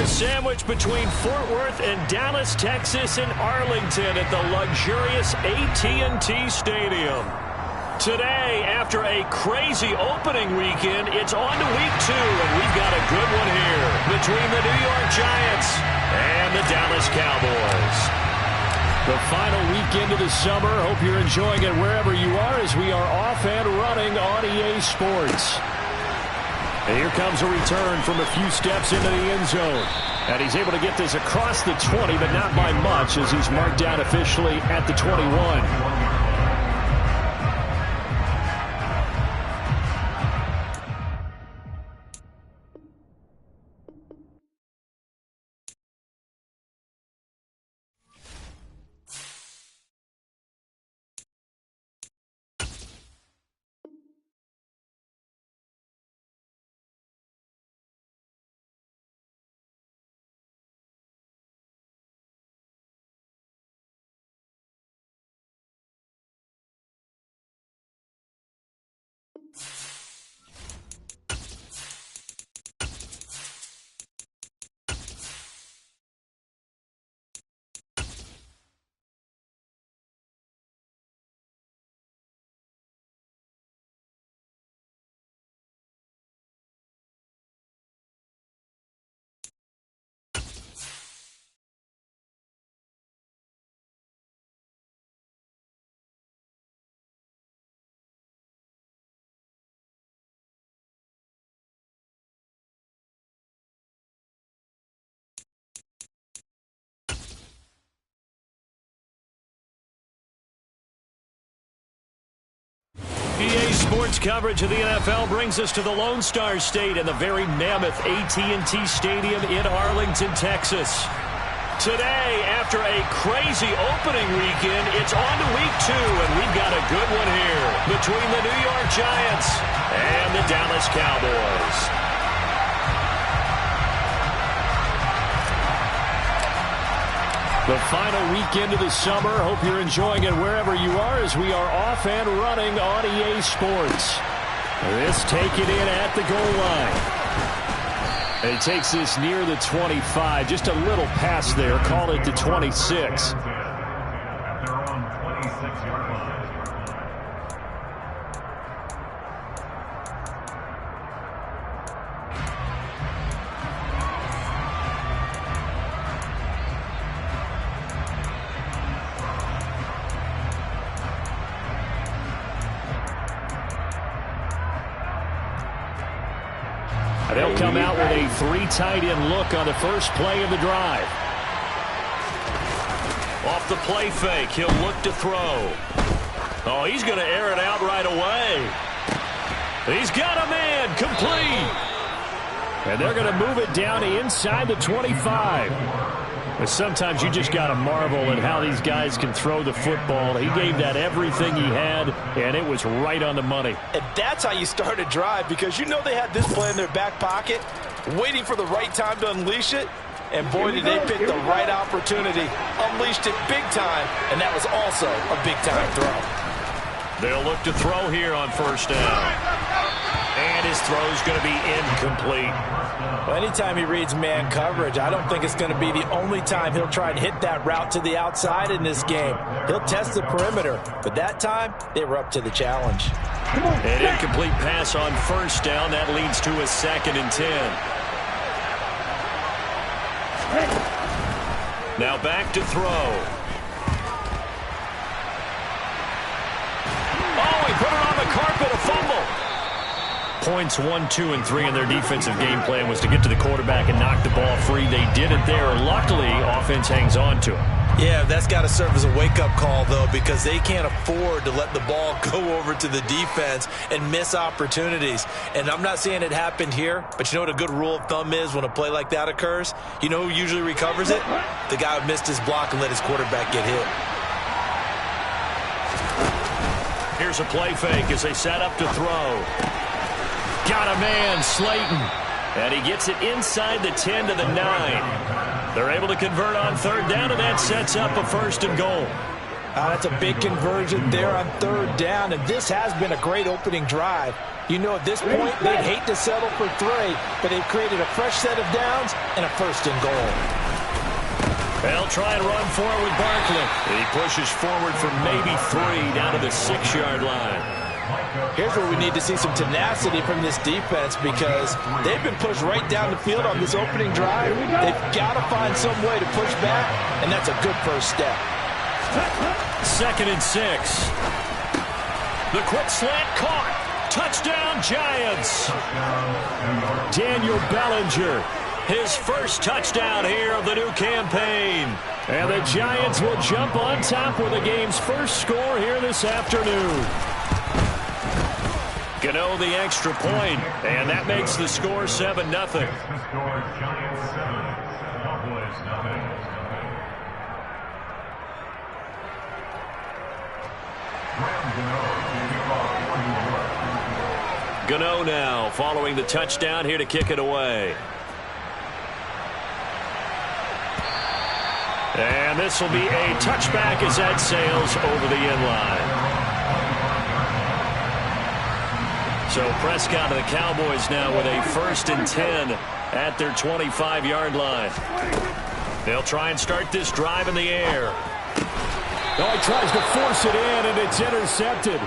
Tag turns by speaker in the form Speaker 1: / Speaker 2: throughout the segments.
Speaker 1: Sandwiched between Fort Worth and Dallas, Texas, and Arlington at the luxurious AT&T Stadium. Today, after a crazy opening weekend, it's on to week 2, and we've got a good one here between the New York Giants and the Dallas Cowboys. The final weekend of the summer. Hope you're enjoying it wherever you are as we are off and running on EA Sports. And here comes a return from a few steps into the end zone. And he's able to get this across the 20, but not by much as he's marked down officially at the 21. EA Sports coverage of the NFL brings us to the Lone Star State and the very mammoth AT&T Stadium in Arlington, Texas. Today, after a crazy opening weekend, it's on to week 2, and we've got a good one here between the New York Giants and the Dallas Cowboys. The final weekend of the summer. Hope you're enjoying it wherever you are as we are off and running on EA Sports. This take it in at the goal line. And he takes this near the 25. Just a little pass there. Call it the 26. They'll come out with a 3 tight end look on the first play of the drive. Off the play fake, he'll look to throw. Oh, he's going to air it out right away. He's got a man, complete. And they're going to move it down inside the 25. But sometimes you just got to marvel at how these guys can throw the football. He gave that everything he had, and it was right on the money.
Speaker 2: And that's how you start a drive, because you know they had this play in their back pocket, waiting for the right time to unleash it. And boy, did they pick the right opportunity. Unleashed it big time, and that was also a big-time throw.
Speaker 1: They'll look to throw here on first down. And his throw's going to be incomplete.
Speaker 2: Well, anytime he reads man coverage, I don't think it's going to be the only time he'll try and hit that route to the outside in this game. He'll test the perimeter, but that time, they were up to the challenge.
Speaker 1: An incomplete pass on first down. That leads to a 2nd and 10. Now back to throw. Oh, he put it on the carpet, a fumble. Points 1, 2, and 3 in their defensive game plan was to get to the quarterback and knock the ball free. They did it there. Luckily, offense hangs on to it.
Speaker 2: Yeah, that's got to serve as a wake-up call, though, because they can't afford to let the ball go over to the defense and miss opportunities. And I'm not saying it happened here, but you know what a good rule of thumb is when a play like that occurs? You know who usually recovers it? The guy who missed his block and let his quarterback get hit.
Speaker 1: Here's a play fake as they set up to throw. Got a man, Slayton. And he gets it inside the 10 to the 9. They're able to convert on 3rd down, and that sets up a 1st and goal.
Speaker 2: That's a big conversion there on 3rd down, and this has been a great opening drive. You know, at this point, they'd hate to settle for 3, but they've created a fresh set of downs and a 1st and goal.
Speaker 1: They'll try and run for it with Barkley. He pushes forward for maybe 3 down to the 6-yard line.
Speaker 2: Here's where we need to see some tenacity from this defense because they've been pushed right down the field on this opening drive. They've got to find some way to push back, and that's a good first step.
Speaker 1: 2nd and 6. The quick slant caught. Touchdown, Giants. Daniel Bellinger, his first touchdown here of the new campaign. And the Giants will jump on top with the game's first score here this afternoon. Gano the extra point, and that makes the score 7-0. Gano now following the touchdown here to kick it away. And this will be a touchback as that sails over the end line. So Prescott and the Cowboys now with a 1st and 10 at their 25-yard line. They'll try and start this drive in the air. Oh, he tries to force it in, and it's intercepted.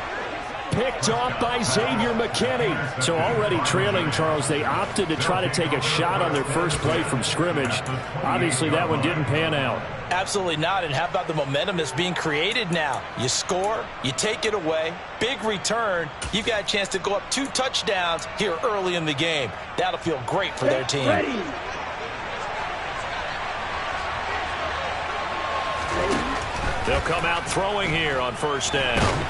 Speaker 1: Picked off by Xavier McKinney. So already trailing, Charles, they opted to try to take a shot on their first play from scrimmage. Obviously, that one didn't pan out.
Speaker 2: Absolutely not. And how about the momentum that's being created now? You score, you take it away, big return. You've got a chance to go up 2 touchdowns here early in the game. That'll feel great for their team.
Speaker 1: They'll come out throwing here on 1st down.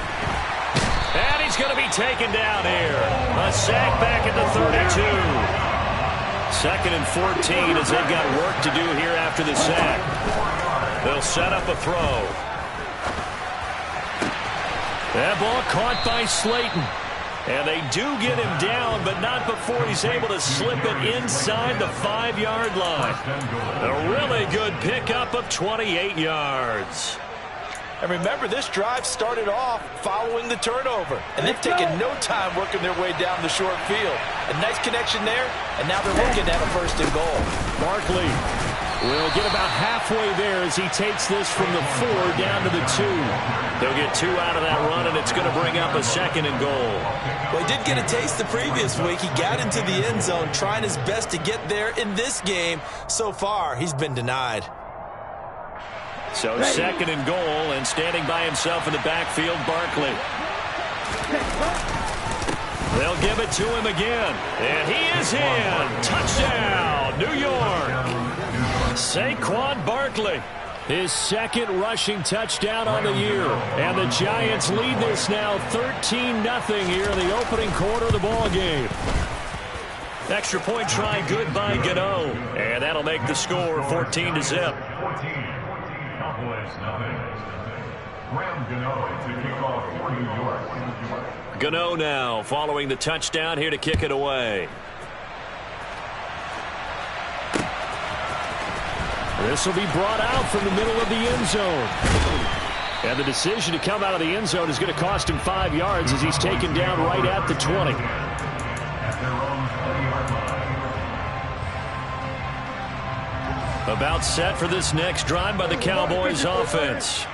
Speaker 1: And he's going to be taken down here. A sack back at the 32. 2nd and 14 as they've got work to do here after the sack. They'll set up a throw. That ball caught by Slayton. And they do get him down, but not before he's able to slip it inside the 5-yard line. A really good pickup of 28 yards.
Speaker 2: And remember, this drive started off following the turnover. And they've taken no time working their way down the short field. A nice connection there, and now they're looking at a 1st and goal.
Speaker 1: Barkley will get about halfway there as he takes this from the 4 down to the 2. They'll get 2 out of that run, and it's going to bring up a 2nd and goal.
Speaker 2: Well, he did get a taste the previous week. He got into the end zone, trying his best to get there in this game. So far, he's been denied.
Speaker 1: So 2nd and goal, and standing by himself in the backfield, Barkley. They'll give it to him again, and he is in. Touchdown, New York. Saquon Barkley, his 2nd rushing touchdown on the year. And the Giants lead this now 13-0 here in the opening quarter of the ball game. Extra point try good by Gano, and that'll make the score 14-0. Gano now following the touchdown here to kick it away. This will be brought out from the middle of the end zone. And the decision to come out of the end zone is going to cost him 5 yards as he's taken down right at the 20. About set for this next drive by the Cowboys offense.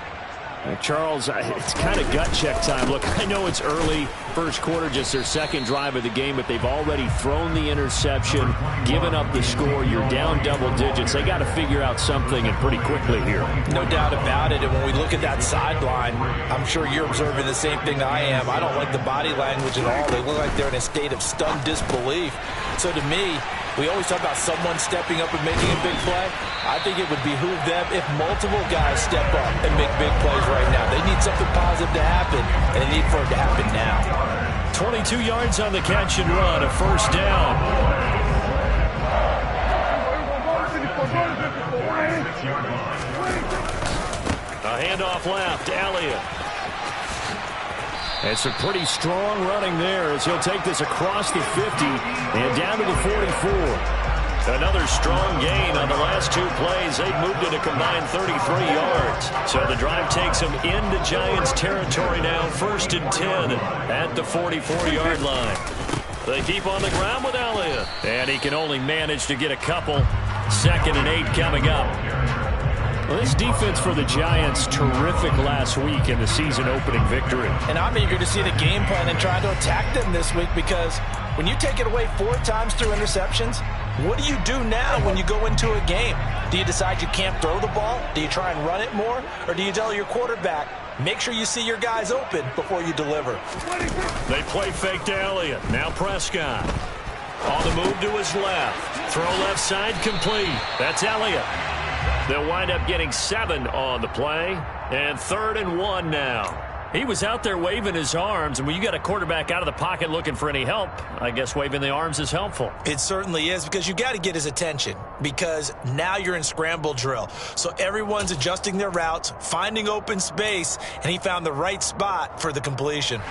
Speaker 1: Charles, it's kind of gut check time. Look, I know it's early, first quarter, just their 2nd drive of the game, but they've already thrown the interception, given up the score. You're down double digits. They got to figure out something, and pretty quickly here.
Speaker 2: No doubt about it. And when we look at that sideline, I'm sure you're observing the same thing I am. I don't like the body language at all. They look like they're in a state of stunned disbelief. So to me, we always talk about someone stepping up and making a big play. I think it would behoove them if multiple guys step up and make big plays right now. They need something positive to happen, and they need for it to happen now.
Speaker 1: 22 yards on the catch and run, a 1st down. A handoff left, Elliott. And some pretty strong running there as he'll take this across the 50 and down to the 44. Another strong gain on the last 2 plays. They've moved it a combined 33 yards. So the drive takes them into Giants territory now, 1st and 10 at the 44-yard line. They keep on the ground with Elliott. And he can only manage to get a couple. 2nd and 8 coming up. Well, this defense for the Giants, terrific last week in the season-opening victory.
Speaker 2: And I'm eager to see the game plan and try to attack them this week, because when you take it away 4 times through interceptions, what do you do now when you go into a game? Do you decide you can't throw the ball? Do you try and run it more? Or do you tell your quarterback, make sure you see your guys open before you deliver?
Speaker 1: They play fake to Elliott. Now Prescott. On the move to his left. Throw left side complete. That's Elliott. They'll wind up getting 7 on the play. And 3rd and 1 now. He was out there waving his arms, and when you got a quarterback out of the pocket looking for any help, I guess waving the arms is helpful.
Speaker 2: It certainly is, because you got to get his attention, because now you're in scramble drill. So everyone's adjusting their routes, finding open space, and he found the right spot for the completion.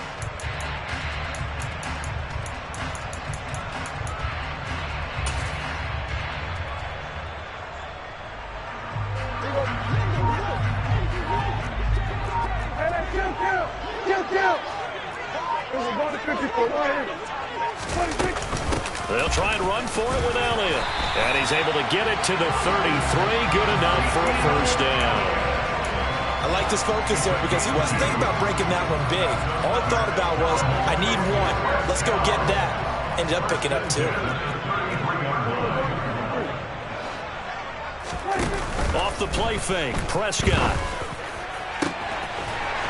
Speaker 1: They'll try and run for it with Elliott. And he's able to get it to the 33. Good enough for a 1st down.
Speaker 2: I like this focus there, because he wasn't thinking about breaking that one big. All he thought about was, I need 1. Let's go get that. Ended up picking up 2.
Speaker 1: Off the play fake, Prescott.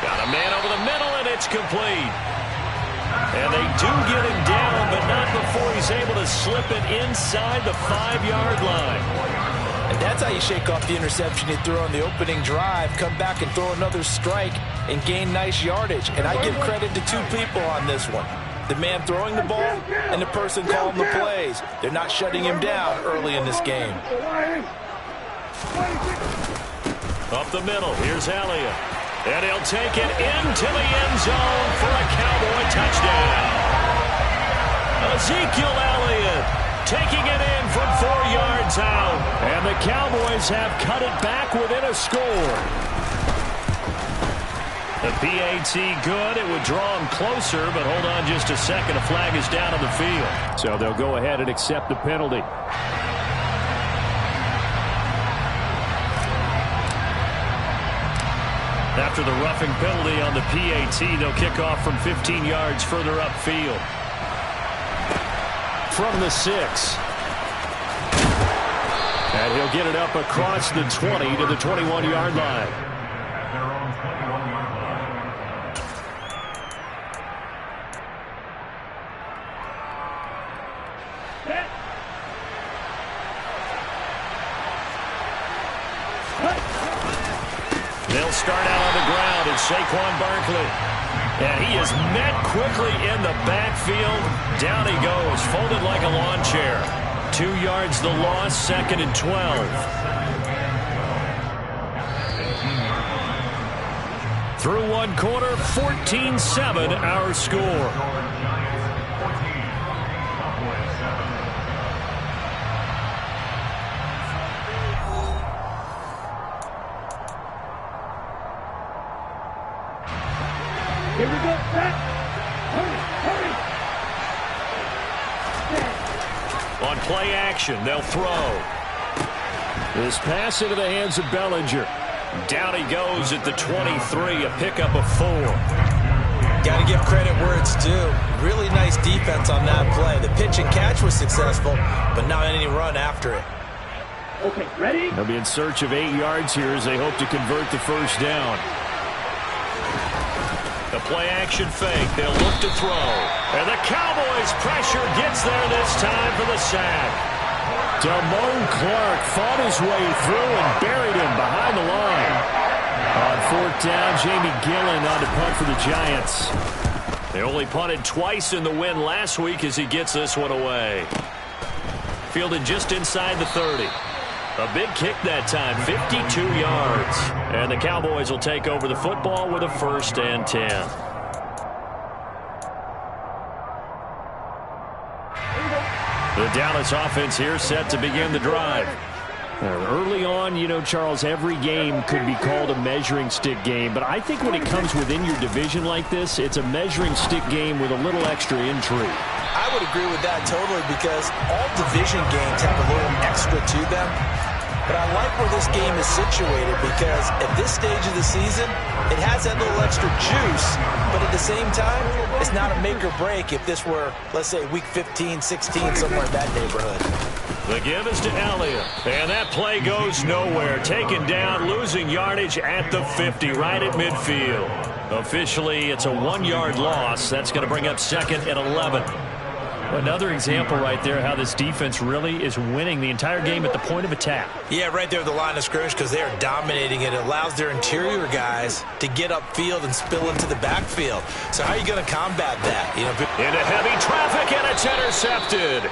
Speaker 1: Got a man over the middle, and it's complete. And they do get him down, but not before he's able to slip it inside the 5-yard line.
Speaker 2: And that's how you shake off the interception he threw on the opening drive, come back and throw another strike and gain nice yardage. And I give credit to 2 people on this one. The man throwing the ball and the person calling the plays. They're not shutting him down early in this game.
Speaker 1: Up the middle, here's Elliott. And he'll take it into the end zone for a Cowboy touchdown. Ezekiel Elliott taking it in from 4 yards out. And the Cowboys have cut it back within a score. The PAT good. It would draw him closer, but hold on just a second. A flag is down on the field. So they'll go ahead and accept the penalty. After the roughing penalty on the PAT, they'll kick off from 15 yards further upfield. From the 6. And he'll get it up across the 20 to the 21-yard line. They'll start out on the ground, and Saquon Barkley. And he is met quickly in the backfield. Down he goes, folded like a lawn chair. 2 yards the loss, 2nd and 12. Through 1 quarter, 14-7 our score.
Speaker 3: Here we go, set. Hurry, hurry.
Speaker 1: On play action, they'll throw. This pass into the hands of Bellinger. Down he goes at the 23, a pickup of 4.
Speaker 2: Got to give credit where it's due. Really nice defense on that play. The pitch and catch was successful, but not any run after it.
Speaker 3: Okay, ready?
Speaker 1: They'll be in search of 8 yards here as they hope to convert the 1st down. The play-action fake. They'll look to throw. And the Cowboys' pressure gets there this time for the sack. Damone Clark fought his way through and buried him behind the line. On 4th down, Jamie Gillen on to punt for the Giants. They only punted twice in the win last week as he gets this one away. Fielded just inside the 30. A big kick that time, 52 yards. And the Cowboys will take over the football with a 1st and 10. The Dallas offense here set to begin the drive. Early on, you know, Charles, every game could be called a measuring stick game. But I think when it comes within your division like this, it's a measuring stick game with a little extra intrigue.
Speaker 2: I would agree with that totally because all division games have a little extra to them. But I like where this game is situated because at this stage of the season, it has that little extra juice. But at the same time, it's not a make or break if this were, let's say, week 15, 16, somewhere in that neighborhood.
Speaker 1: The give is to Elliott, and that play goes nowhere. Taken down, losing yardage at the 50, right at midfield. Officially, it's a 1-yard loss. That's going to bring up second and 11. Another example right there how this defense really is winning the entire game at the point of attack.
Speaker 2: Yeah, right there at the line of scrimmage because they are dominating it. It allows their interior guys to get upfield and spill into the backfield. So how are you going to combat that? You know,
Speaker 1: into heavy traffic, and it's intercepted.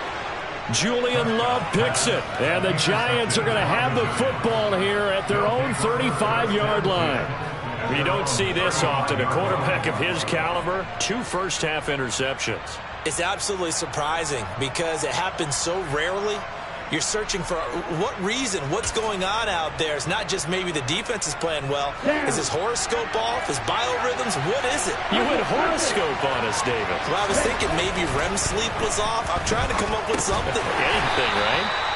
Speaker 1: Julian Love picks it, and the Giants are going to have the football here at their own 35-yard line. You don't see this often. A quarterback of his caliber, 2 first-half interceptions.
Speaker 2: It's absolutely surprising because it happens so rarely. You're searching for what reason, what's going on out there. It's not just maybe the defense is playing well. Is his horoscope off? His biorhythms? What is it?
Speaker 1: You went horoscope on us, David.
Speaker 2: Well, I was thinking maybe REM sleep was off. I'm trying to come up with something.
Speaker 1: Anything, right?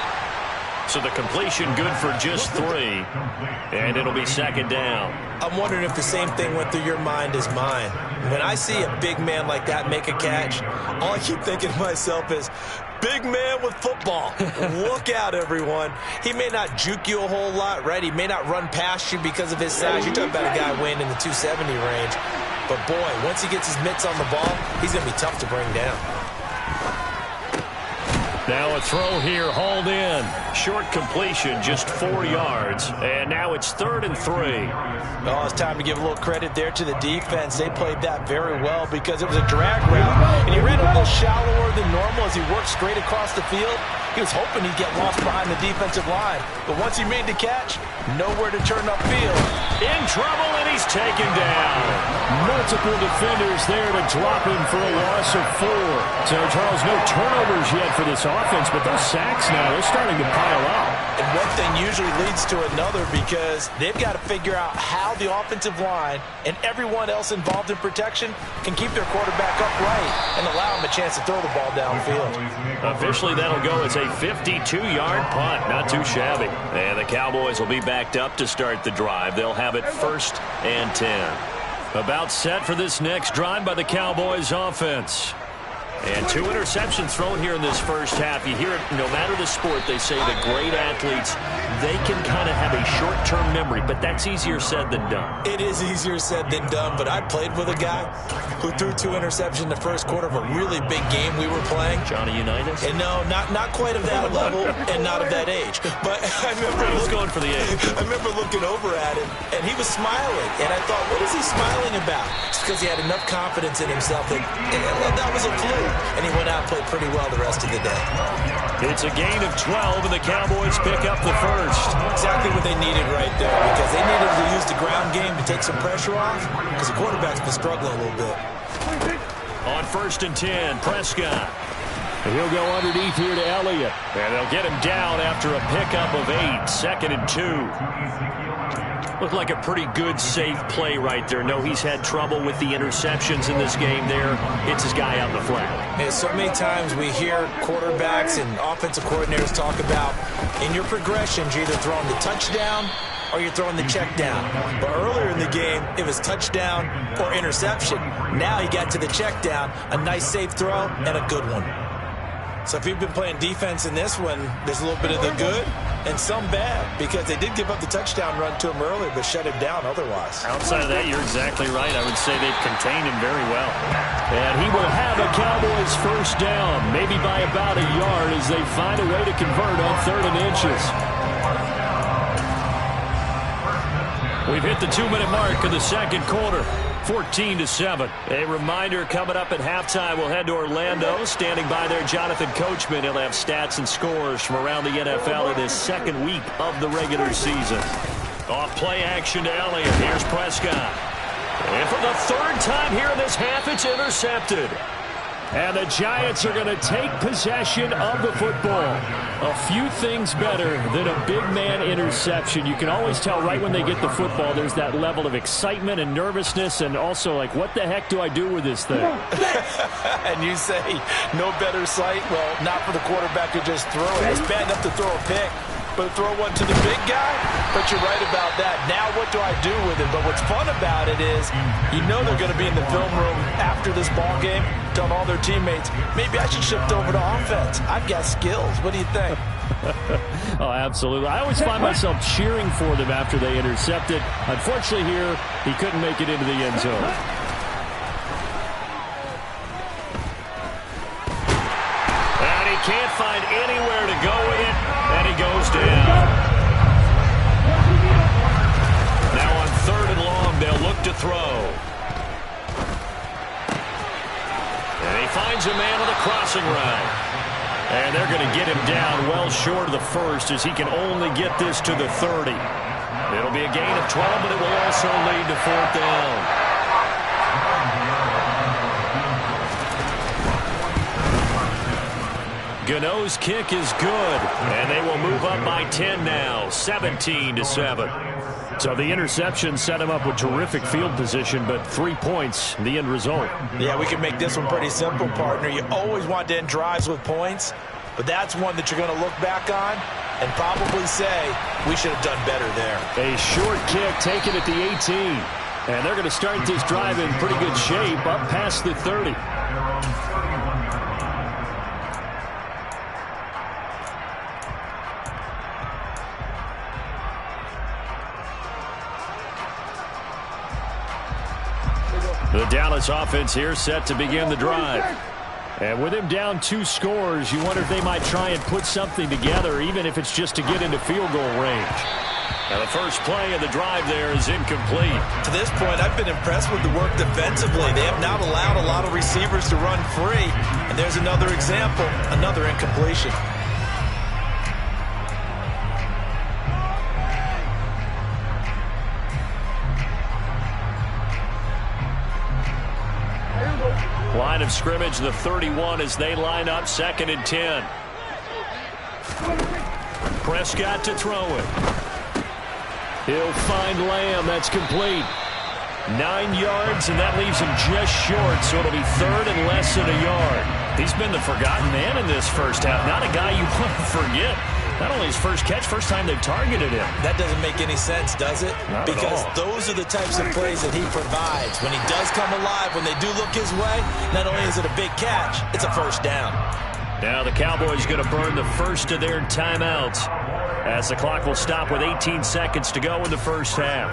Speaker 1: So the completion good for just 3, and it'll be second down.
Speaker 2: I'm wondering if the same thing went through your mind as mine. When I see a big man like that make a catch, all I keep thinking to myself is, big man with football. Look out, everyone. He may not juke you a whole lot, right? He may not run past you because of his size. You're talking about a guy weighing in the 270 range. But, boy, once he gets his mitts on the ball, he's going to be tough to bring down.
Speaker 1: Now a throw here, hauled in. Short completion, just 4 yards. And now it's 3rd and 3.
Speaker 2: Oh, it's time to give a little credit there to the defense. They played that very well because it was a drag route. And he ran a little shallower than normal as he worked straight across the field. He was hoping he'd get lost behind the defensive line. But once he made the catch, nowhere to turn upfield.
Speaker 1: In trouble, and he's taken down. Multiple defenders there to drop him for a loss of 4. So, Charles, no turnovers yet for this offense, but those sacks now, they're starting to pile up.
Speaker 2: And one thing usually leads to another because they've got to figure out how the offensive line and everyone else involved in protection can keep their quarterback upright and allow him a chance to throw the ball downfield.
Speaker 1: Officially, that'll go as a 52-yard punt. Not too shabby. And the Cowboys will be backed up to start the drive. They'll have it 1st and 10. About set for this next drive by the Cowboys offense. And 2 interceptions thrown here in this first half. You hear it, no matter the sport, they say the great athletes, they can kind of have a short-term memory, but that's easier said than done.
Speaker 2: It is easier said than done, but I played with a guy who threw 2 interceptions in the first quarter of a really big game we were playing.
Speaker 1: Johnny Unitas?
Speaker 2: And no, not quite of that level and not of that age. But I remember
Speaker 1: he was going for the age.
Speaker 2: I remember looking over at him, and he was smiling. And I thought, what is he smiling about? It's because he had enough confidence in himself that that was a fluke. And he went out and played pretty well the rest of the day.
Speaker 1: It's a gain of 12, and the Cowboys pick up the first.
Speaker 2: Exactly what they needed right there, because they needed to use the ground game to take some pressure off, because the quarterback's been struggling a little bit.
Speaker 1: On 1st and 10, Prescott. And he'll go underneath here to Elliott. And they'll get him down after a pickup of 8, 2nd and 2. Looked like a pretty good, safe play right there. No, he's had trouble with the interceptions in this game there. Hits his guy out the flat.
Speaker 2: And so many times we hear quarterbacks and offensive coordinators talk about, in your progressions, you're either throwing the touchdown or you're throwing the check down. But earlier in the game, it was touchdown or interception. Now he got to the check down, a nice safe throw, and a good one. So if you've been playing defense in this one, there's a little bit of the good and some bad, because they did give up the touchdown run to him earlier, but shut him down otherwise.
Speaker 1: Outside of that, you're exactly right. I would say they've contained him very well. And he will have a Cowboys first down, maybe by about a yard, as they find a way to convert on 3rd and inches. We've hit the 2-minute mark of the second quarter. 14-7. A reminder, coming up at halftime, we'll head to Orlando. Standing by there, Jonathan Coachman. He'll have stats and scores from around the NFL in his 2nd week of the regular season. Off play action to Elliott. Here's Prescott. And for the 3rd time here in this half, it's intercepted. And the Giants are going to take possession of the football. A few things better than a big man interception. You can always tell right when they get the football, there's that level of excitement and nervousness, and also like, what the heck do I do with this thing?
Speaker 2: And you say, no better sight? Well, not for the quarterback to just throw it. It's bad enough to throw a pick, but throw one to the big guy? But you're right about that. Now what do I do with it? But what's fun about it is you know they're going to be in the film room after this ball game telling all their teammates, maybe I should shift over to offense. I've got skills. What do you think?
Speaker 1: Oh, absolutely. I always find myself cheering for them after they intercept it. Unfortunately here, he couldn't make it into the end zone. And he can't find anywhere to go with it, and he goes down. Now on 3rd and long, they'll look to throw. And he finds a man on the crossing route. And they're going to get him down well short of the first as he can only get this to the 30. It'll be a gain of 12, but it will also lead to 4th down. Gano's kick is good, and they will move up by 10 now, 17-7. So the interception set him up with terrific field position, but 3 points, the end result.
Speaker 2: Yeah, we can make this one pretty simple, partner. You always want to end drives with points, but that's one that you're going to look back on and probably say, we should have done better there.
Speaker 1: A short kick taken at the 18. And they're going to start this drive in pretty good shape, up past the 30. The Dallas offense here set to begin the drive. And with him down 2 scores, you wonder if they might try and put something together, even if it's just to get into field goal range. Now the first play of the drive there is incomplete.
Speaker 2: To this point, I've been impressed with the work defensively. They have not allowed a lot of receivers to run free. And there's another example, another incompletion.
Speaker 1: Line of scrimmage, the 31 as they line up 2nd and 10. Prescott to throw it. He'll find Lamb. That's complete. 9 yards, and that leaves him just short, so it'll be 3rd and less than a yard. He's been the forgotten man in this first half. Not a guy you want to forget. Not only his first catch, first time they've targeted him.
Speaker 2: That doesn't make any sense, does it?
Speaker 1: Not
Speaker 2: because
Speaker 1: at all.
Speaker 2: Those are the types of plays that he provides. When he does come alive, when they do look his way, not only is it a big catch, it's a first down.
Speaker 1: Now the Cowboys going to burn the first of their timeouts as the clock will stop with 18 seconds to go in the first half.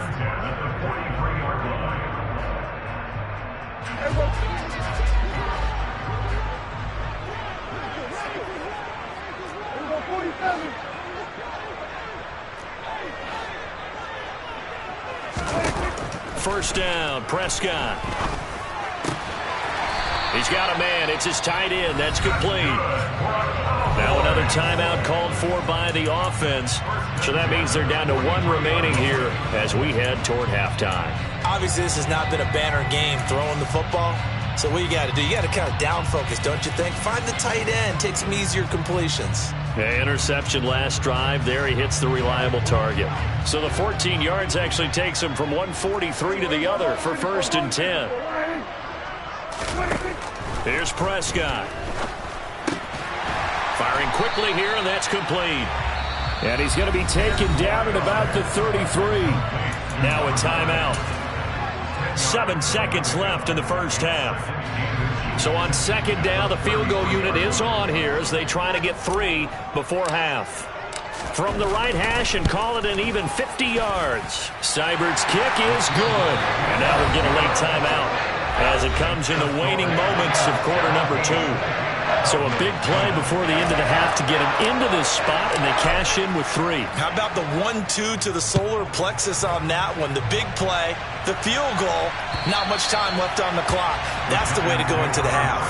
Speaker 1: First down, Prescott. He's got a man. It's his tight end. That's complete. Now another timeout called for by the offense. So that means they're down to 1 remaining here as we head toward halftime.
Speaker 2: Obviously, this has not been a banner game throwing the football. So what you got to do, you got to kind of down focus, don't you think? Find the tight end. Take some easier completions.
Speaker 1: Yeah, interception last drive. There he hits the reliable target. So the 14 yards actually takes him from 143 to the other for 1st and 10. Here's Prescott. Firing quickly here, and that's complete. And he's going to be taken down at about the 33. Now a timeout. 7 seconds left in the first half. So on 2nd down, the field goal unit is on here as they try to get 3 before half. From the right hash and call it an even 50 yards. Seibert's kick is good. And now we'll get a late timeout as it comes in the waning moments of quarter number 2. So a big play before the end of the half to get him into this spot, and they cash in with 3.
Speaker 2: How about the 1-2 to the solar plexus on that one? The big play, the field goal, not much time left on the clock. That's the way to go into the half.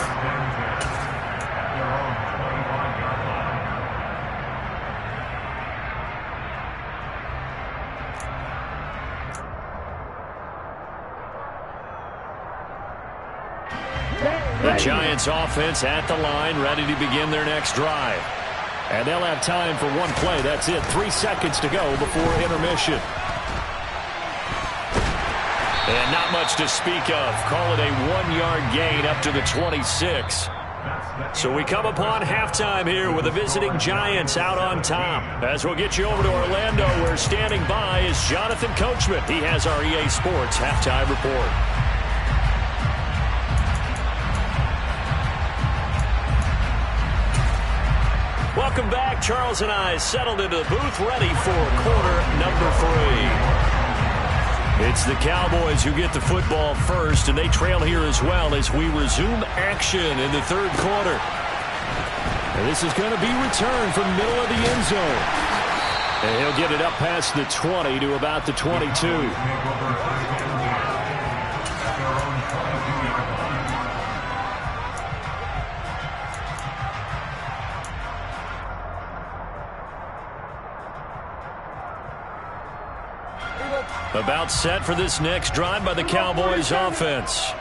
Speaker 1: The Giants offense at the line, ready to begin their next drive. And they'll have time for one play. That's it. 3 seconds to go before intermission. And not much to speak of. Call it a 1-yard gain up to the 26. So we come upon halftime here with the visiting Giants out on top. As we'll get you over to Orlando, where standing by is Jonathan Coachman. He has our EA Sports halftime report. Welcome back. Charles and I settled into the booth, ready for quarter number 3. It's the Cowboys who get the football first, and they trail here as well as we resume action in the third quarter. And this is going to be returned from the middle of the end zone. And he'll get it up past the 20 to about the 22. About set for this next drive by the Cowboys offense.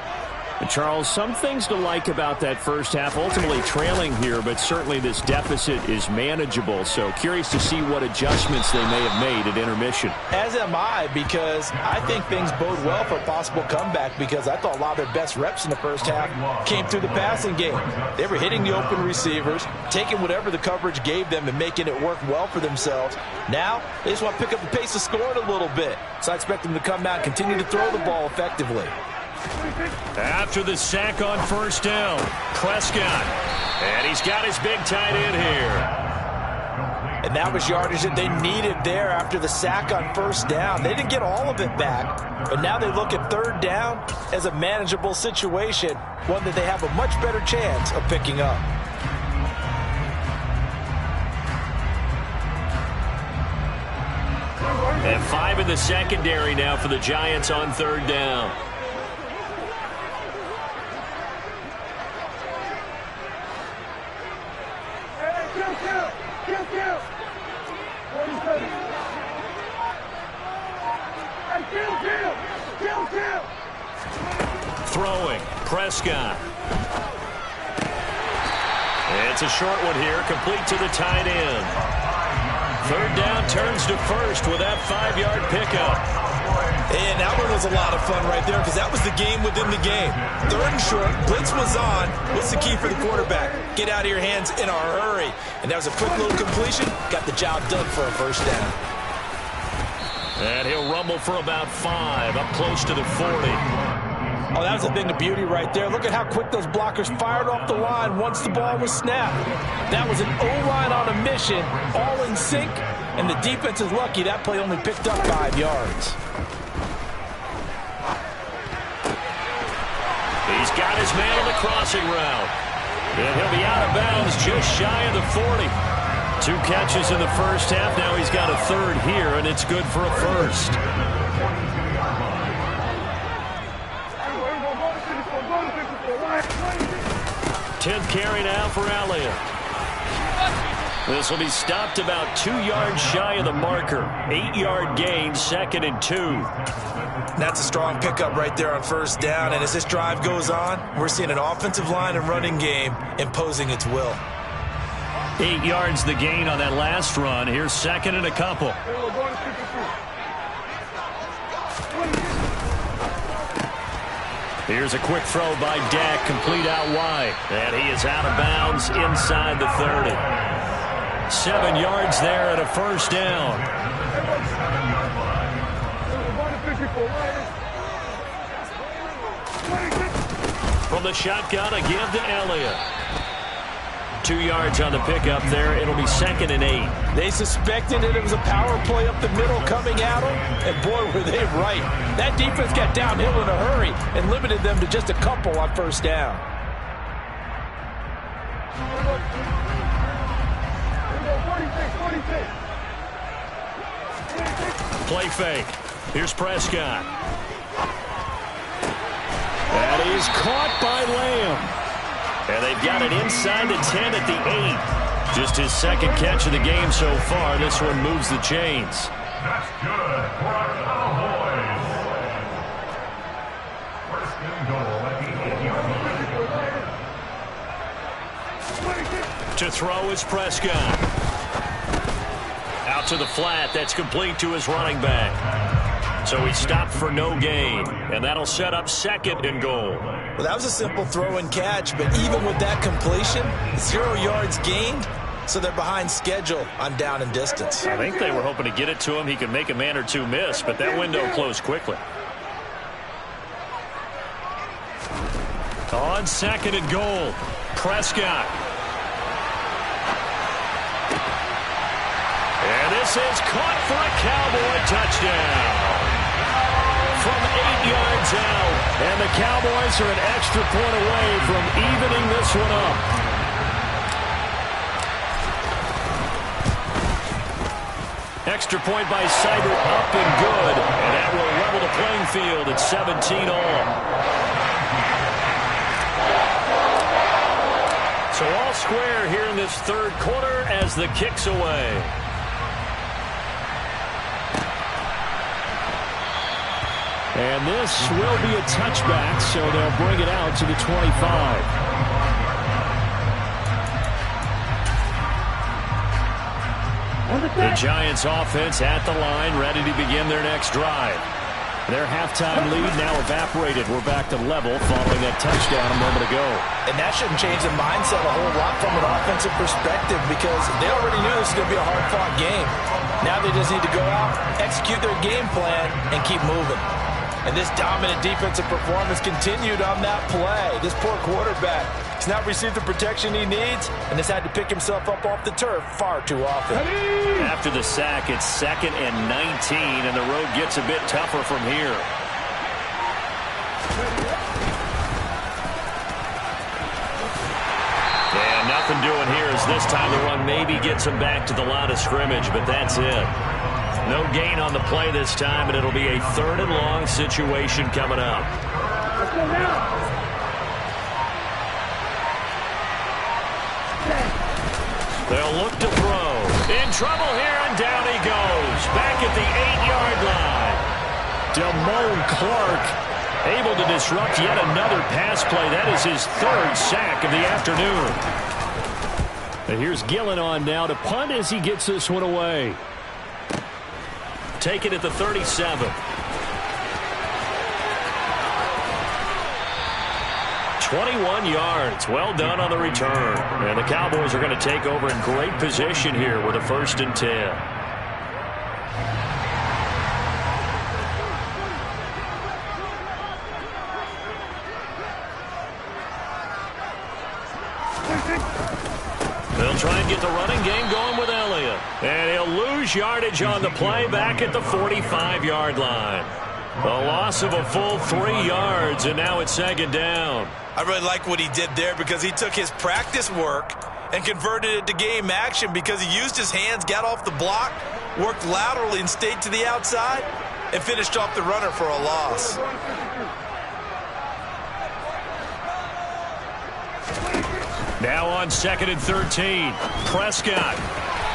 Speaker 1: And Charles, some things to like about that first half. Ultimately trailing here, but certainly this deficit is manageable. So curious to see what adjustments they may have made at intermission.
Speaker 2: As am I, because I think things bode well for a possible comeback, because I thought a lot of their best reps in the first half came through the passing game. They were hitting the open receivers, taking whatever the coverage gave them and making it work well for themselves. Now, they just want to pick up the pace of scoring a little bit. So I expect them to come out and continue to throw the ball effectively.
Speaker 1: After the sack on first down, Prescott. And he's got his big tight end here.
Speaker 2: And that was yardage that they needed there after the sack on first down. They didn't get all of it back, but now they look at third down as a manageable situation, one that they have a much better chance of picking up.
Speaker 1: And 5 in the secondary now for the Giants on third down. Throwing, Prescott. It's a short one here, complete to the tight end. Third down, turns to first with that 5-yard pickup.
Speaker 2: And that one was a lot of fun right there, because that was the game within the game. Third and short, blitz was on. What's the key for the quarterback? Get out of your hands in a hurry. And that was a quick little completion. Got the job done for a first down.
Speaker 1: And he'll rumble for about 5, up close to the 40.
Speaker 2: Oh, that was a thing of beauty right there. Look at how quick those blockers fired off the line once the ball was snapped. That was an O-line on a mission, all in sync, and the defense is lucky that play only picked up 5 yards.
Speaker 1: He's got his man on the crossing route. And he'll be out of bounds just shy of the 40. 2 catches in the first half. Now he's got a third here, and it's good for a first. Tenth carry now for Elliott. This will be stopped about 2 yards shy of the marker. 8-yard gain, 2nd and 2.
Speaker 2: That's a strong pickup right there on first down. And as this drive goes on, we're seeing an offensive line and running game imposing its will.
Speaker 1: 8 yards the gain on that last run. Here's 2nd and a couple. Here's a quick throw by Dak, complete out wide. And he is out of bounds inside the 30. 7 yards there and a first down. From the shotgun, a give to Elliott. 2 yards on the pickup there. It'll be 2nd and 8.
Speaker 2: They suspected it was a power play up the middle coming at them, and boy, were they right. That defense got downhill in a hurry and limited them to just a couple on first down.
Speaker 1: Play fake. Here's Prescott. And he's caught by Lamb. And they've got it inside the 10 at the 8. Just his 2nd catch of the game so far. This one moves the chains.
Speaker 4: That's good for our Cowboys. First and goal at the 8-yard line.
Speaker 1: To throw is Prescott. Out to the flat. That's complete to his running back. So he stopped for no gain. And that'll set up 2nd and goal.
Speaker 2: Well, that was a simple throw and catch, but even with that completion, 0 yards gained, so they're behind schedule on down and distance.
Speaker 1: I think they were hoping to get it to him. He could make a man or two miss, but that window closed quickly. On 2nd and goal, Prescott. And this is caught for a Cowboy touchdown. From 8 yards out, and the Cowboys are an extra point away from evening this one up. Extra point by Seibert, up and good, and that will level the playing field at 17 all. So all square here in this 3rd quarter as the kick's away. And this will be a touchback, so they'll bring it out to the 25. The Giants offense at the line, ready to begin their next drive. Their halftime lead now evaporated. We're back to level following that touchdown a moment ago.
Speaker 2: And that shouldn't change the mindset a whole lot from an offensive perspective because they already knew this was going to be a hard-fought game. Now they just need to go out, execute their game plan, and keep moving. And this dominant defensive performance continued on that play. This poor quarterback has not received the protection he needs and has had to pick himself up off the turf far too often.
Speaker 1: After the sack, it's 2nd and 19, and the road gets a bit tougher from here. And nothing doing here as this time the run maybe gets him back to the line of scrimmage, but that's it. No gain on the play this time, and it'll be a 3rd and long situation coming up.
Speaker 3: Let's go now.
Speaker 1: They'll look to throw. In trouble here, and down he goes. Back at the 8-yard line. Damone Clark able to disrupt yet another pass play. That is his 3rd sack of the afternoon. And here's Gillen on now to punt as he gets this one away. Take it at the 37. 21 yards. Well done on the return. And the Cowboys are going to take over in great position here with a 1st and 10. They'll try and get the running game going with Elliott. And he'll lose yardage on the play back at the 45-yard line. A loss of a full 3 yards, and now it's 2nd down.
Speaker 2: I really like what he did there because he took his practice work and converted it to game action because he used his hands, got off the block, worked laterally and stayed to the outside, and finished off the runner for a loss.
Speaker 1: Now on 2nd and 13, Prescott.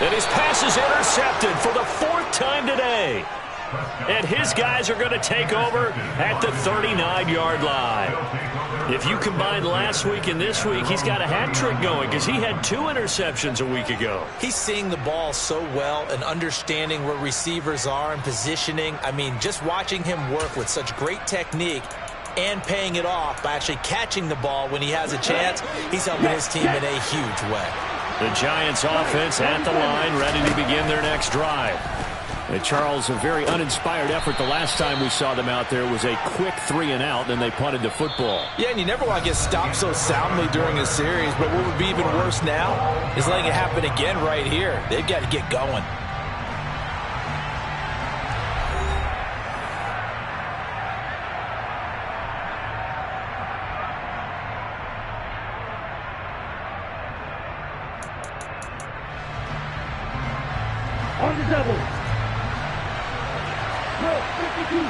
Speaker 1: And his pass is intercepted for the 4th time today. And his guys are going to take over at the 39-yard line. If you combine last week and this week, he's got a hat trick going because he had 2 interceptions a week ago.
Speaker 2: He's seeing the ball so well and understanding where receivers are and positioning. I mean, just watching him work with such great technique and paying it off by actually catching the ball when he has a chance, he's helping his team in a huge way.
Speaker 1: The Giants offense at the line, ready to begin their next drive. And Charles, a very uninspired effort the last time we saw them out there was a quick 3-and-out, then they punted the football.
Speaker 2: Yeah, and you never want to get stopped so soundly during a series, but what would be even worse now is letting it happen again right here. They've got to get going.
Speaker 3: On the double. No, 52.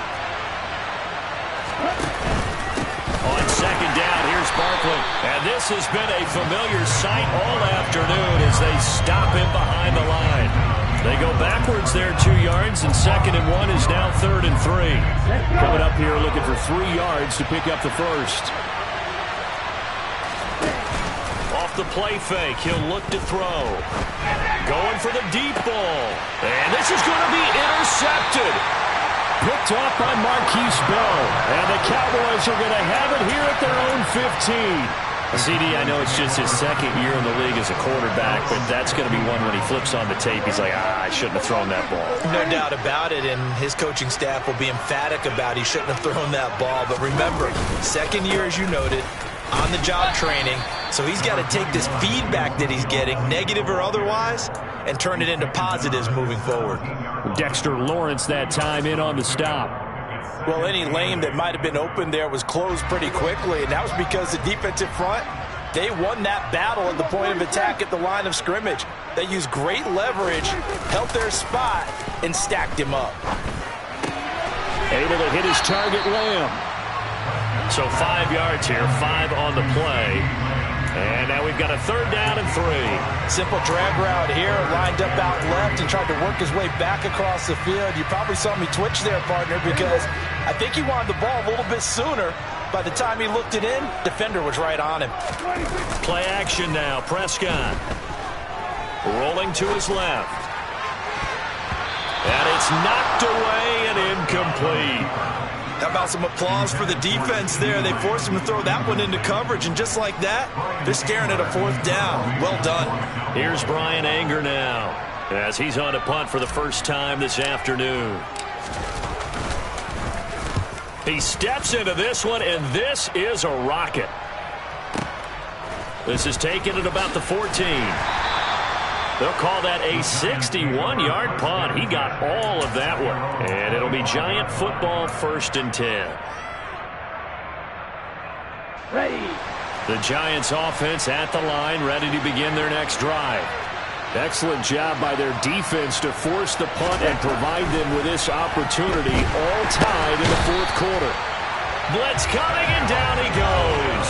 Speaker 1: On 2nd down, here's Barkley. And this has been a familiar sight all afternoon as they stop him behind the line. They go backwards there 2 yards, and 2nd and 1 is now 3rd and 3. Coming up here looking for 3 yards to pick up the 1st. off the play fake. He'll look to throw. Going for the deep ball. And this is going to be intercepted. Picked off by Marquise Bell. And the Cowboys are going to have it here at their own 15. CD, I know it's just his second year in the league as a quarterback, but that's going to be one when he flips on the tape. He's like, I shouldn't have thrown that ball.
Speaker 2: No doubt about it, and his coaching staff will be emphatic about he shouldn't have thrown that ball. But remember, second year, as you noted, on-the-job training, so he's got to take this feedback that he's getting, negative or otherwise, and turn it into positives moving forward.
Speaker 1: Dexter Lawrence that time in on the stop.
Speaker 2: Well, any lane that might have been open there was closed pretty quickly, and that was because the defensive front, they won that battle at the point of attack at the line of scrimmage. They used great leverage, held their spot, and stacked him up.
Speaker 1: Able to hit his target, Lamb. So 5 yards here, 5 on the play. And now we've got a 3rd down and 3.
Speaker 2: Simple drag route here, lined up out left and tried to work his way back across the field. You probably saw me twitch there, partner, because I think he wanted the ball a little bit sooner. By the time he looked it in, defender was right on him.
Speaker 1: Play action now, Prescott. Rolling to his left. And it's knocked away and incomplete.
Speaker 2: How about some applause for the defense there? They forced him to throw that one into coverage, and just like that, they're staring at a 4th down. Well done.
Speaker 1: Here's Brian Anger now, as he's on a punt for the first time this afternoon. He steps into this one, and this is a rocket. This is taken at about the 14. They'll call that a 61-yard punt. He got all of that one. And it'll be Giant football, 1st and 10.
Speaker 3: Ready.
Speaker 1: The Giants offense at the line, ready to begin their next drive. Excellent job by their defense to force the punt and provide them with this opportunity, all tied in the 4th quarter. Blitz coming, and down he goes.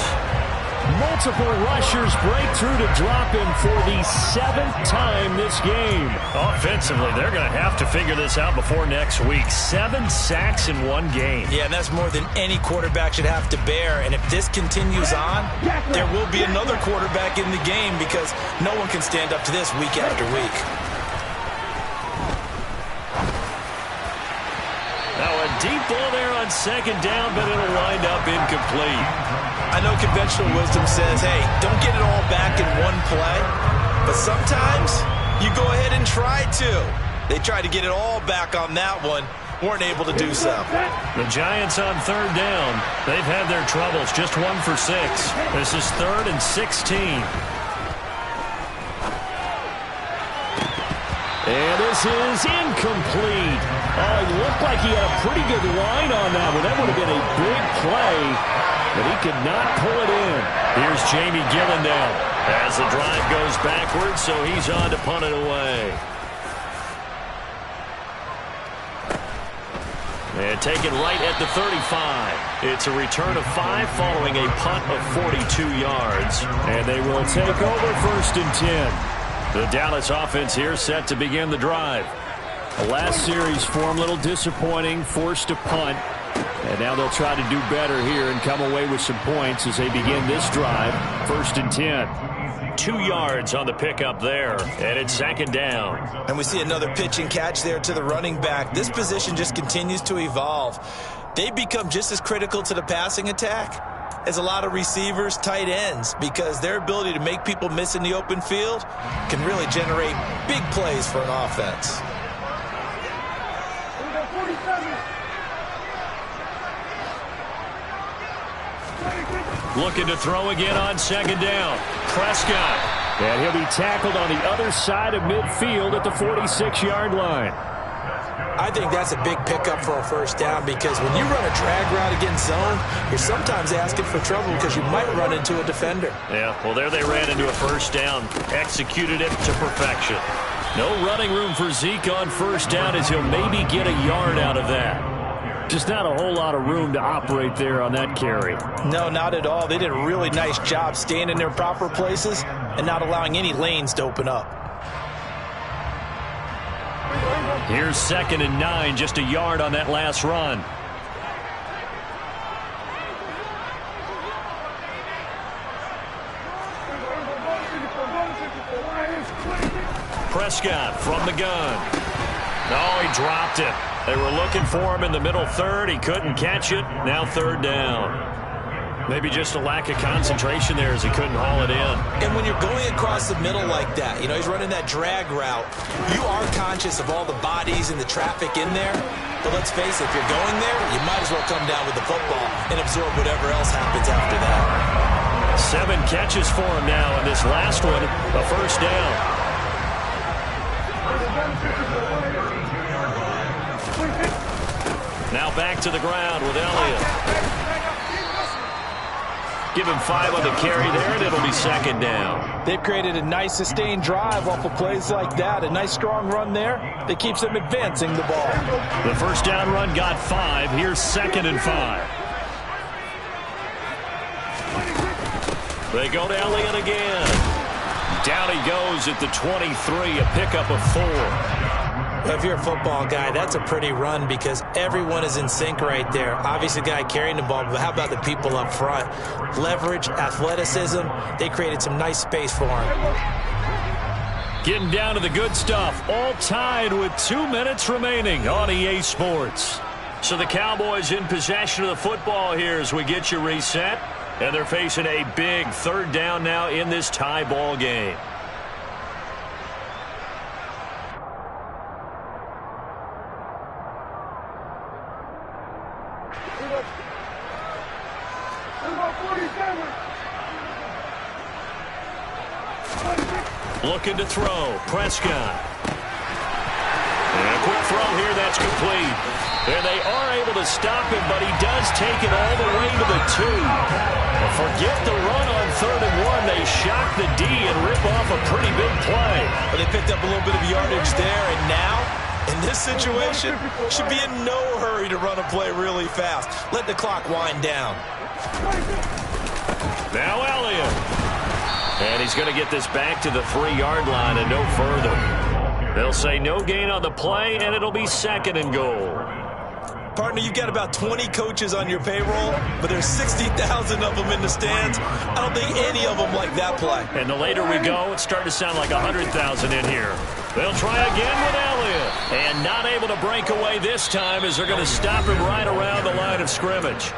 Speaker 1: Multiple rushers break through to drop him for the 7th time this game. Offensively, they're going to have to figure this out before next week. 7 sacks in one game.
Speaker 2: Yeah, and that's more than any quarterback should have to bear. And if this continues on, there will be another quarterback in the game because no one can stand up to this week after week.
Speaker 1: Now a deep ball there on 2nd down, but it'll wind up incomplete.
Speaker 2: I know conventional wisdom says, hey, don't get it all back in one play. But sometimes you go ahead and try to. They tried to get it all back on that one. Weren't able to do so.
Speaker 1: The Giants on 3rd down. They've had their troubles. Just 1 for 6. This is 3rd and 16. And this is incomplete. Oh, it looked like he had a pretty good line on that one. That would have been a big play, but he could not pull it in. Here's Jamie Gillandale as the drive goes backwards, so he's on to punt it away. And taken right at the 35. It's a return of 5 following a punt of 42 yards. And they will take over 1st and 10. The Dallas offense here set to begin the drive. The last series for them, a little disappointing, forced to punt. And now they'll try to do better here and come away with some points as they begin this drive. 1st and 10. 2 yards on the pickup there, and it's 2nd down.
Speaker 2: And we see another pitch and catch there to the running back. This position just continues to evolve. They become just as critical to the passing attack as a lot of receivers, tight ends, because their ability to make people miss in the open field can really generate big plays for an offense.
Speaker 1: Looking to throw again on 2nd down. Prescott. And he'll be tackled on the other side of midfield at the 46-yard line.
Speaker 2: I think that's a big pickup for a 1st down because when you run a drag route against zone, you're sometimes asking for trouble because you might run into a defender.
Speaker 1: Yeah, well, there they ran into a 1st down. Executed it to perfection. No running room for Zeke on 1st down as he'll maybe get a yard out of that. Just not a whole lot of room to operate there on that carry.
Speaker 2: No, not at all. They did a really nice job staying in their proper places and not allowing any lanes to open up.
Speaker 1: Here's 2nd and 9, just a yard on that last run. Prescott from the gun. Oh, he dropped it. They were looking for him in the middle third. He couldn't catch it. Now third down. Maybe just a lack of concentration there as he couldn't haul it in.
Speaker 2: And when you're going across the middle like that, he's running that drag route, you are conscious of all the bodies and the traffic in there. But let's face it, if you're going there, you might as well come down with the football and absorb whatever else happens after that.
Speaker 1: 7 catches for him now, and this last one, a first down. Now back to the ground with Elliott. Give him 5 on the carry there, and it'll be second down.
Speaker 5: They've created a nice sustained drive off of plays like that. A nice strong run there that keeps them advancing the ball.
Speaker 1: The first down run got 5. Here's 2nd and 5. They go to Elliott again. Down he goes at the 23, a pickup of 4.
Speaker 2: Well, if you're a football guy, that's a pretty run because everyone is in sync right there. Obviously, the guy carrying the ball, but how about the people up front? Leverage, athleticism, they created some nice space for him.
Speaker 1: Getting down to the good stuff, all tied with 2 minutes remaining on EA Sports. So the Cowboys in possession of the football here as we get you reset. And they're facing a big third down now in this tie ball game. Looking to throw. Prescott. And a quick throw here. That's complete. And they are able to stop him, but he does take it all the way to the 2. Forget the run on 3rd and 1. They shock the D and rip off a pretty big play.
Speaker 2: Well, they picked up a little bit of yardage there, and now, in this situation, should be in no hurry to run a play really fast. Let the clock wind down.
Speaker 1: Now Elliott. And he's going to get this back to the 3-yard line and no further. They'll say no gain on the play, and it'll be 2nd and goal.
Speaker 2: Partner, you've got about 20 coaches on your payroll, but there's 60,000 of them in the stands. I don't think any of them like that play.
Speaker 1: And the later we go, it's starting to sound like 100,000 in here. They'll try again with Elliott. And not able to break away this time as they're going to stop him right around the line of scrimmage.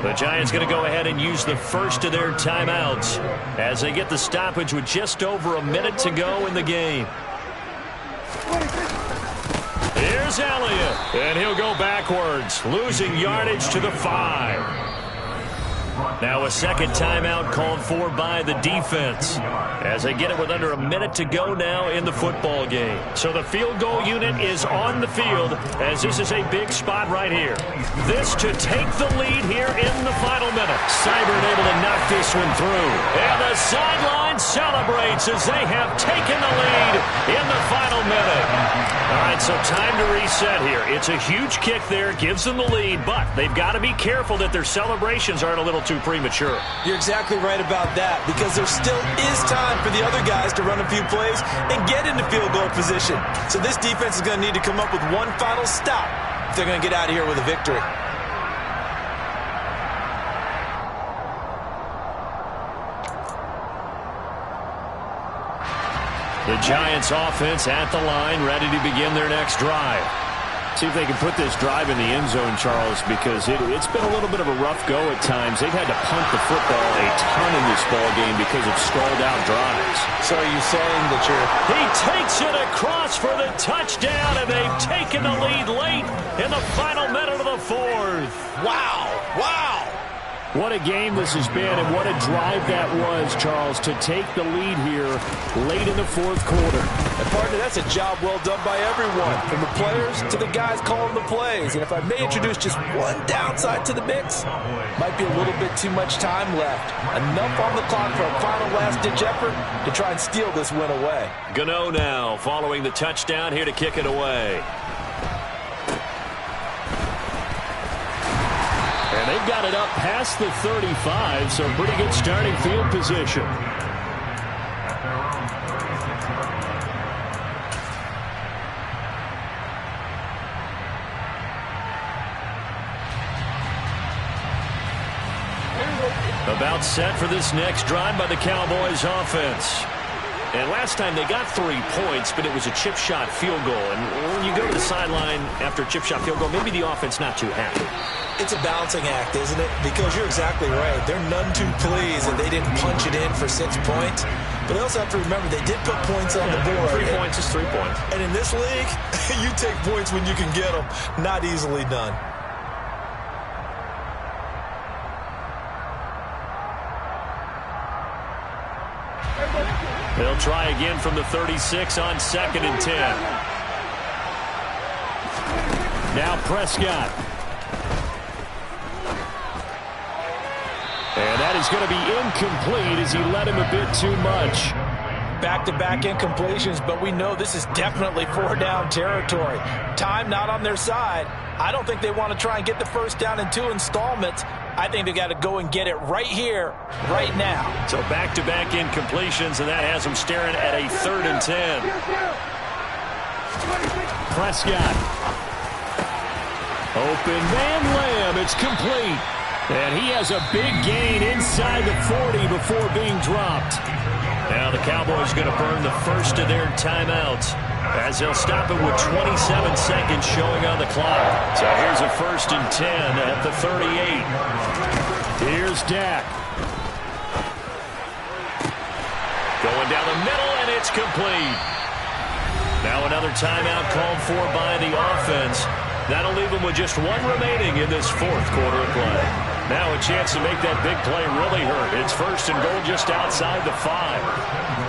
Speaker 1: The Giants going to go ahead and use the first of their timeouts as they get the stoppage with just over a minute to go in the game. Here's Elliott, and he'll go backwards, losing yardage to the 5. Now a second timeout called for by the defense as they get it with under a minute to go now in the football game. So the field goal unit is on the field as this is a big spot right here. This to take the lead here in the final minute. Seibert able to knock this one through. And the sideline celebrates as they have taken the lead in the final minute. All right, so time to reset here. It's a huge kick there, gives them the lead, but they've got to be careful that their celebrations aren't a little too premature.
Speaker 2: You're exactly right about that because there still is time for the other guys to run a few plays and get into field goal position. So this defense is going to need to come up with one final stop if they're going to get out of here with a victory.
Speaker 1: The Giants offense at the line, ready to begin their next drive. See if they can put this drive in the end zone, Charles, because it's been a little bit of a rough go at times. They've had to punt the football a ton in this ball game because of stalled out drives.
Speaker 5: So are you saying that
Speaker 1: He takes it across for the touchdown, and they've taken the lead late in the final minute of the 4th.
Speaker 2: Wow. Wow.
Speaker 1: What a game this has been, and what a drive that was, Charles, to take the lead here late in the 4th quarter.
Speaker 5: And partner, that's a job well done by everyone, from the players to the guys calling the plays. And if I may introduce just one downside to the mix, might be a little bit too much time left. Enough on the clock for a final last-ditch effort to try and steal this win away.
Speaker 1: Gano now following the touchdown here to kick it away. And they've got it up past the 35, so pretty good starting field position. About set for this next drive by the Cowboys offense. And last time they got 3 points, but it was a chip shot field goal. And when you go to the sideline after a chip shot field goal, maybe the offense not too happy.
Speaker 2: It's a balancing act, isn't it? Because you're exactly right. They're none too pleased that they didn't punch it in for 6 points. But they also have to remember they did put points on the board.
Speaker 1: 3 points is 3 points.
Speaker 2: And in this league, you take points when you can get them. Not easily done.
Speaker 1: They'll try again from the 36 on 2nd and 10. Now Prescott. And that is going to be incomplete as he led him a bit too much.
Speaker 5: Back-to-back incompletions, but we know this is definitely 4-down territory. Time not on their side. I don't think they want to try and get the first down in 2 installments. I think they got to go and get it right here, right now.
Speaker 1: So back-to-back incompletions, and that has them staring at a 3rd and 10. Prescott. Open man layup. It's complete. And he has a big gain inside the 40 before being dropped. Now the Cowboys going to burn the first of their timeouts as they'll stop it with 27 seconds showing on the clock. So here's a 1st and 10 at the 38. Here's Dak. Going down the middle, and it's complete. Now another timeout called for by the offense. That'll leave them with just 1 remaining in this 4th quarter of play. Now a chance to make that big play really hurt. It's 1st and goal just outside the 5.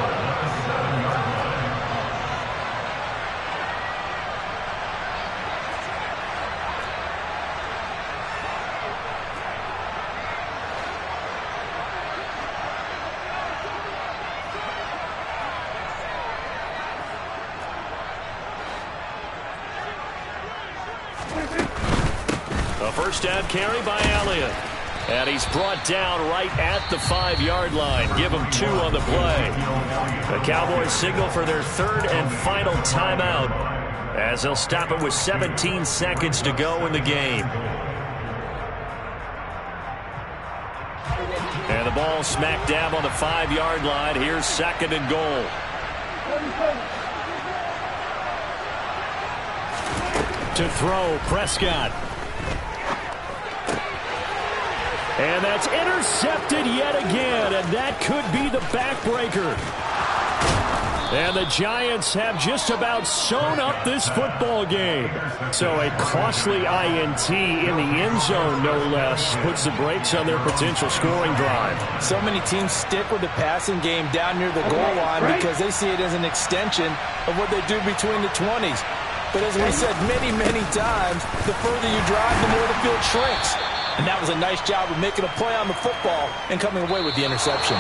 Speaker 1: A first down carry by Elliott. And he's brought down right at the 5-yard line. Give him 2 on the play. The Cowboys signal for their 3rd and final timeout as they'll stop it with 17 seconds to go in the game. And the ball smack dab on the 5-yard line. Here's 2nd and goal. To throw, Prescott. And that's intercepted yet again, and that could be the backbreaker. And the Giants have just about sewn up this football game. So a costly INT in the end zone, no less, puts the brakes on their potential scoring drive.
Speaker 5: So many teams stick with the passing game down near the goal line because they see it as an extension of what they do between the 20s. But as we said many, many times, the further you drive, the more the field shrinks. And that was a nice job of making a play on the football and coming away with the interception.